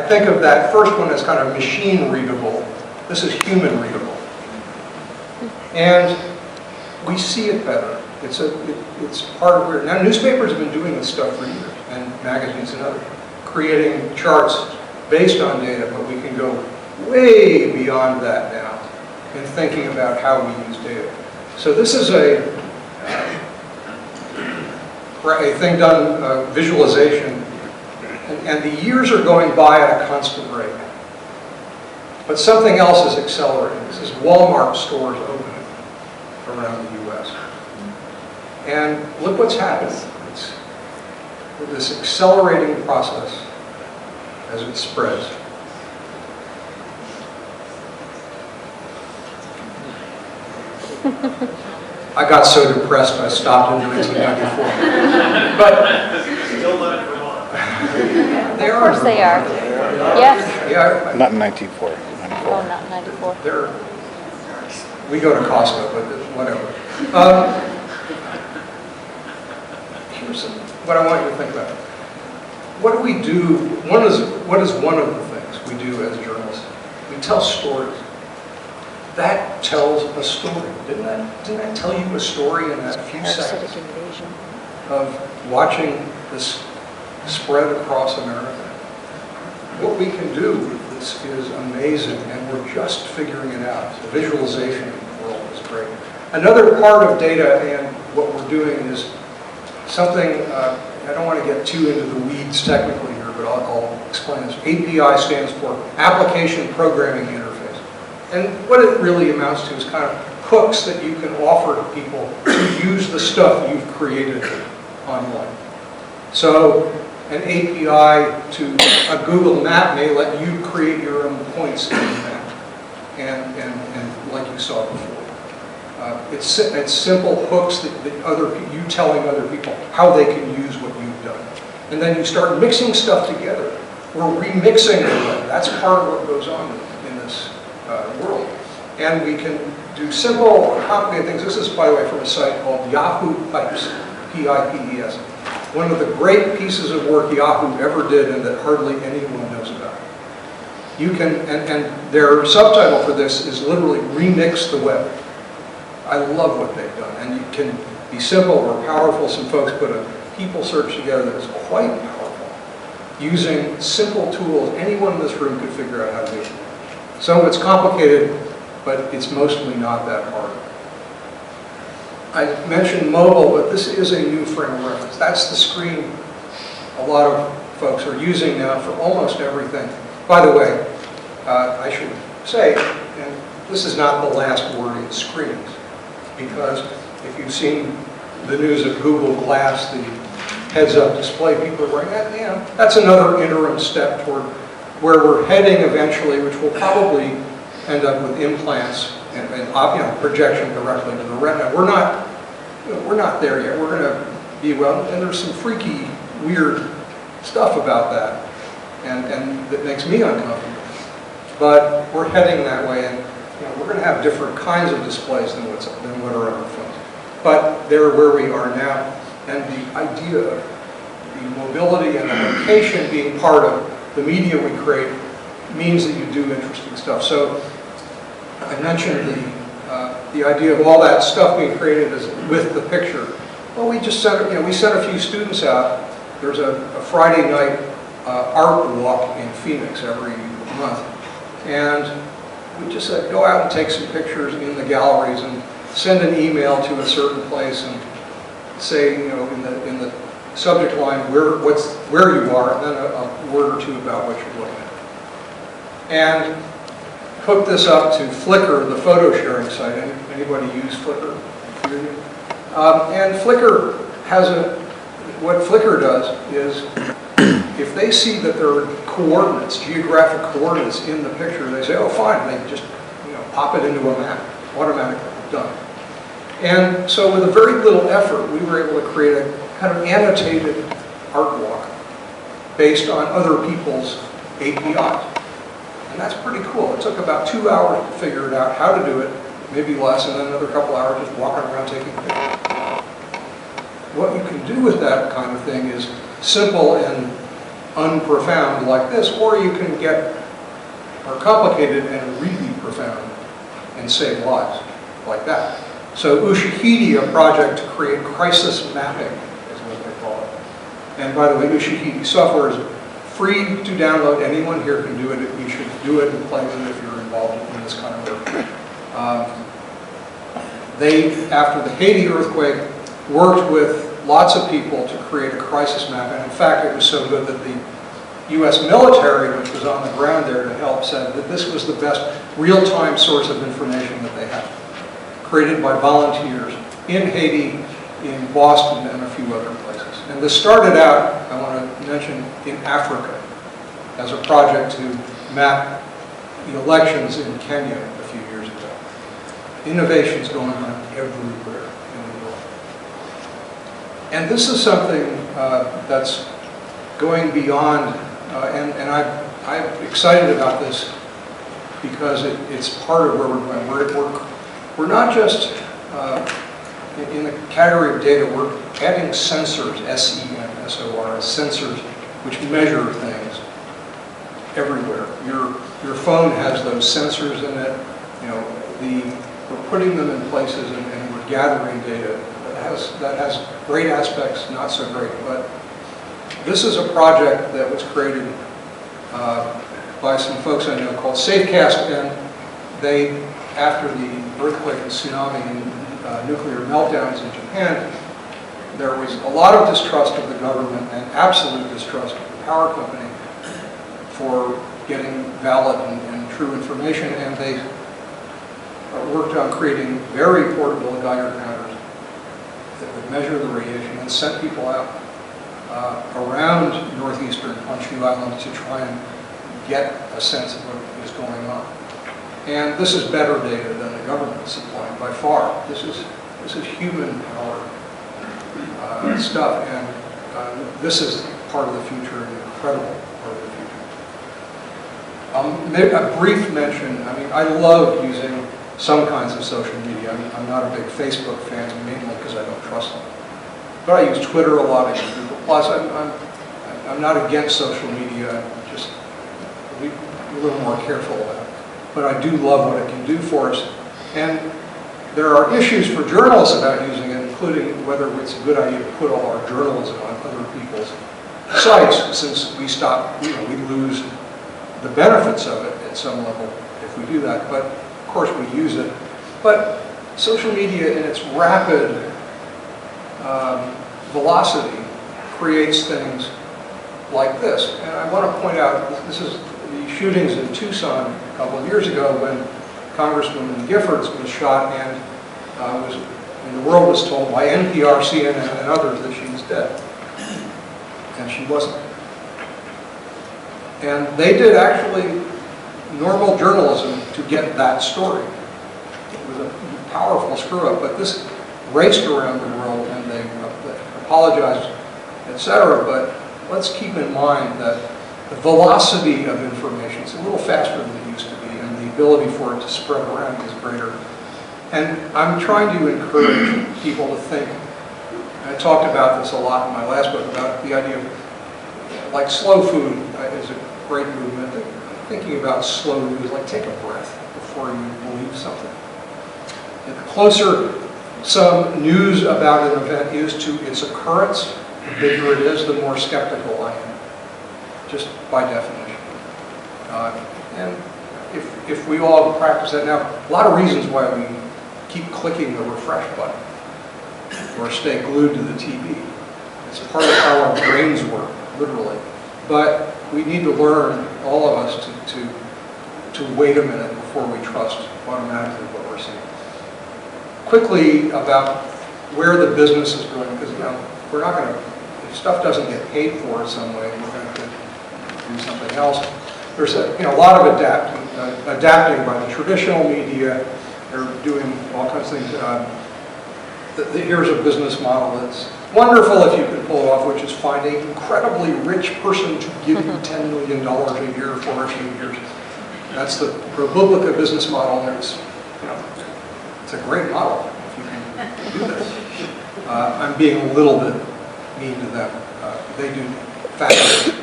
think of that first one as kind of machine readable. This is human readable. And we see it better. It's part of where, now newspapers have been doing this stuff for years, and magazines and others, creating charts based on data, but we can go way beyond that now in thinking about how we use data. So this is a thing done, visualization, and the years are going by at a constant rate. But something else is accelerating. This is Walmart stores opening around the US. And look what's happened. It's this accelerating process as it spreads. I got so depressed I stopped in 1994. But still living in Vermont. they Of are. course they are. Yes. Yeah. Not in 1994. Oh, not in 94. We go to Costco, but whatever. Here's what I want you to think about. What do we do? What is one of the things we do as journalists? We tell stories. That tells a story. Didn't that tell you a story in that few seconds of watching this spread across America? What we can do with this is amazing, and we're just figuring it out. The visualization of the world is great. Another part of data and what we're doing is something, I don't want to get too into the weeds technically here, but I'll explain this. API stands for Application Programming Interface. And what it really amounts to is kind of hooks that you can offer to people to use the stuff you've created online. So an API to a Google map may let you create your own points in the map, and like you saw before. It's simple hooks that you telling other people how they can use what you've done. And then you start mixing stuff together. We're remixing it. That's part of what goes on in this world. And we can do simple or complicated things. This is, by the way, from a site called Yahoo Pipes, P-I-P-E-S. One of the great pieces of work Yahoo ever did and that hardly anyone knows about. You can, and their subtitle for this is literally Remix the Web. I love what they've done, and it can be simple or powerful. Some folks put a people search together that's quite powerful, using simple tools anyone in this room could figure out how to do it. Some of it's complicated, but it's mostly not that hard. I mentioned mobile, but this is a new frame of reference. That's the screen a lot of folks are using now for almost everything. By the way, I should say, and this is not the last word in screens, because if you've seen the news of Google Glass, the heads-up display people are wearing that, that's another interim step toward where we're heading eventually, which will probably end up with implants and projection directly to the retina. We're not there yet. We're going to be, well, and there's some freaky, weird stuff about that, and that makes me uncomfortable. But we're heading that way, and we're going to have different kinds of displays than what are on our phones. But they're where we are now, and the idea of the mobility and the location being part of the media we create means that you do interesting stuff. So I mentioned the idea of all that stuff being created is with the picture. Well, we just sent we sent a few students out. There's a Friday night art walk in Phoenix every month, and we just said go out and take some pictures in the galleries and send an email to a certain place and say in the subject line where you are, and then a word or two about what you're looking at. And hook this up to Flickr, the photo sharing site. Anybody use Flickr? And Flickr has what Flickr does is if they see that there are coordinates, geographic coordinates in the picture, they say, oh fine, they just pop it into a map, automatically, done. And so with a very little effort, we were able to create a kind of annotated art walk based on other people's APIs. And that's pretty cool. It took about 2 hours to figure it out, how to do it, maybe less, and then another couple hours just walking around taking pictures. What you can do with that kind of thing is simple and unprofound like this, or you can get more complicated and really profound and save lives like that. So Ushahidi, a project to create crisis mapping, is what they call it. And by the way, Ushahidi software is free to download. Anyone here can do it. You should do it and play with it if you're involved in this kind of work. They, after the Haiti earthquake, worked with lots of people to create a crisis map. And in fact, it was so good that the U.S. military, which was on the ground there to help, said that this was the best real-time source of information that they had, created by volunteers in Haiti, in Boston, and a few other places. And this started out, I want to mention, in Africa as a project to map the elections in Kenya a few years ago. Innovations going on everywhere in the world. And this is something that's going beyond, and I'm excited about this because it's part of where we're going. We're not just in the category of data, we're adding sensors, S-E-N-S-O-R-S, sensors, which measure things everywhere. Your phone has those sensors in it. You know, we're putting them in places and we're gathering data that has great aspects, not so great. But this is a project that was created by some folks I know called Safecast, and they, after the earthquake and tsunami and nuclear meltdowns in Japan, there was a lot of distrust of the government and absolute distrust of the power company for getting valid and true information, and they worked on creating very portable Geiger counters that would measure the radiation and sent people out around northeastern Honshu Island to try and get a sense of what is going on. And this is better data than the government is supplying by far. This is human-powered stuff, and this is part of the future, an incredible part of the future. Maybe a brief mention. I mean, I love using some kinds of social media. I'm not a big Facebook fan, mainly because I don't trust them. But I use Twitter a lot. I use Google Plus. I'm not against social media. I'm just a little more careful about it. But I do love what it can do for us. And there are issues for journalists about using it, including whether it's a good idea to put all our journalism on other people's sites, since we stop, we lose the benefits of it at some level if we do that. But of course we use it. But social media in its rapid velocity creates things like this. And I want to point out, this is the shootings in Tucson a couple of years ago when Congresswoman Giffords was shot and the world was told by NPR, CNN, and others that she was dead. And she wasn't. And they did actually normal journalism to get that story. It was a powerful screw-up, but this raced around the world and they apologized, etc. But let's keep in mind that the velocity of information is a little faster than it used to be, and the ability for it to spread around is greater. And I'm trying to encourage people to think. I talked about this a lot in my last book, about the idea of, like, slow food is a great movement. Thinking about slow news, like take a breath before you believe something. And the closer some news about an event is to its occurrence, the bigger it is, the more skeptical I am, just by definition. And if we all practice that now, a lot of reasons why we keep clicking the refresh button or stay glued to the TV. It's part of how our brains work, literally. But we need to learn, all of us, to wait a minute before we trust automatically what we're seeing. Quickly about where the business is going, because we're not going to, if stuff doesn't get paid for in some way, we're going to do something else. There's a lot of adapting by the traditional media. They're doing all kinds of things. Here's a business model that's wonderful if you can pull it off, which is find an incredibly rich person to give you $10 million a year for a few years. That's the ProPublica business model. It's a great model if you can do this. I'm being a little bit mean to them. They do fabulous,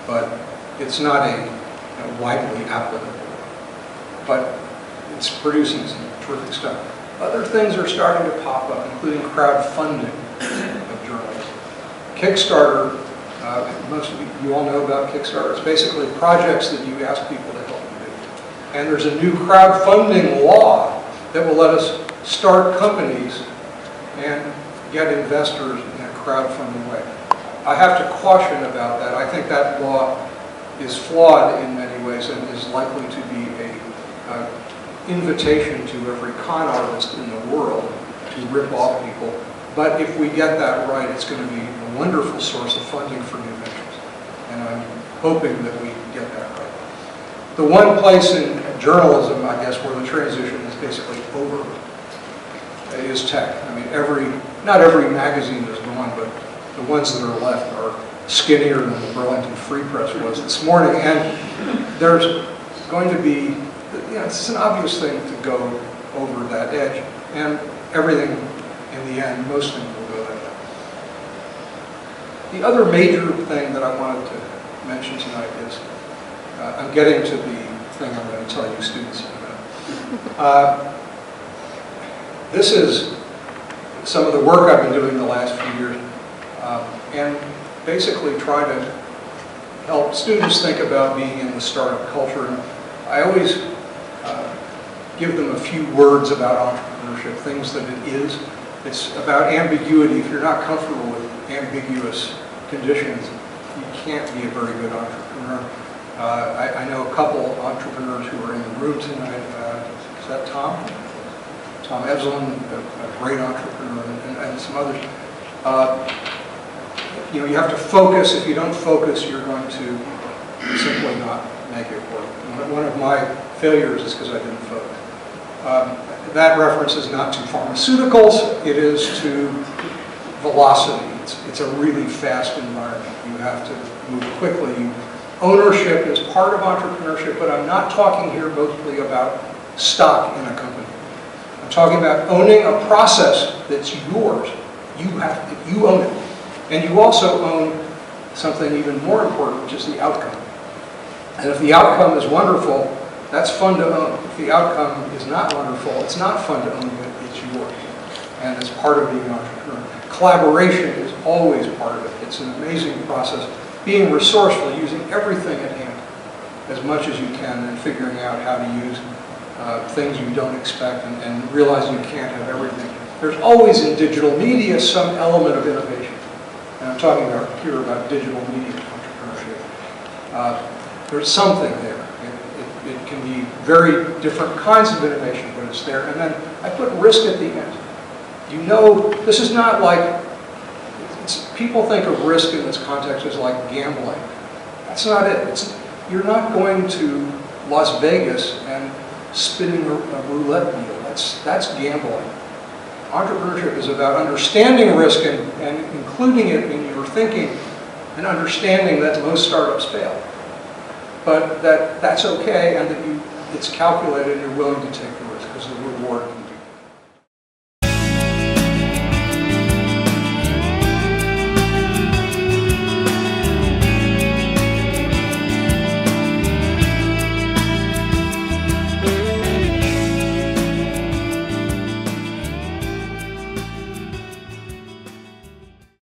but it's not a widely applicable. But it's producing some terrific stuff. Other things are starting to pop up, including crowdfunding of journals. Kickstarter, most of you all know about Kickstarter. It's basically projects that you ask people to help you do. And there's a new crowdfunding law that will let us start companies and get investors in a crowdfunding way. I have to caution about that. I think that law is flawed in many ways and is likely to be an invitation to every con artist in the world to rip off people. But if we get that right, it's going to be a wonderful source of funding for new ventures. And I'm hoping that we get that right. The one place in journalism, I guess, where the transition is basically over is tech. I mean, not every magazine is gone, but the ones that are left are skinnier than the Burlington Free Press was this morning. And there's going to be, it's an obvious thing to go over that edge. And everything, in the end, most things will go that way. The other major thing that I wanted to mention tonight is, I'm getting to the thing I'm going to tell you students about. This is some of the work I've been doing the last few years, and basically try to help students think about being in the startup culture. And I always give them a few words about entrepreneurship, things that it is. It's about ambiguity. If you're not comfortable with ambiguous conditions, you can't be a very good entrepreneur. I know a couple of entrepreneurs who are in the room tonight. Is that Tom? Tom Evelyn, a great entrepreneur, and some others. You have to focus. If you don't focus, you're going to simply not make it work. One of my failures is because I didn't focus. That reference is not to pharmaceuticals. It is to velocity. It's a really fast environment. You have to move quickly. Ownership is part of entrepreneurship, but I'm not talking here mostly about stock in a company. I'm talking about owning a process that's yours. You own it. And you also own something even more important, which is the outcome. And if the outcome is wonderful, that's fun to own. If the outcome is not wonderful, it's not fun to own, but it's yours. And it's part of being an entrepreneur. Collaboration is always part of it. It's an amazing process. Being resourceful, using everything at hand as much as you can, and figuring out how to use things you don't expect, and realizing you can't have everything. There's always in digital media some element of innovation. And I'm talking here about digital media entrepreneurship. There's something there. It can be very different kinds of innovation, but it's there. And then I put risk at the end. This is not like, people think of risk in this context as like gambling. That's not it. You're not going to Las Vegas and spinning a roulette wheel. That's gambling. Entrepreneurship is about understanding risk and including it in your thinking, and understanding that most startups fail. But that's okay, and that it's calculated and you're willing to take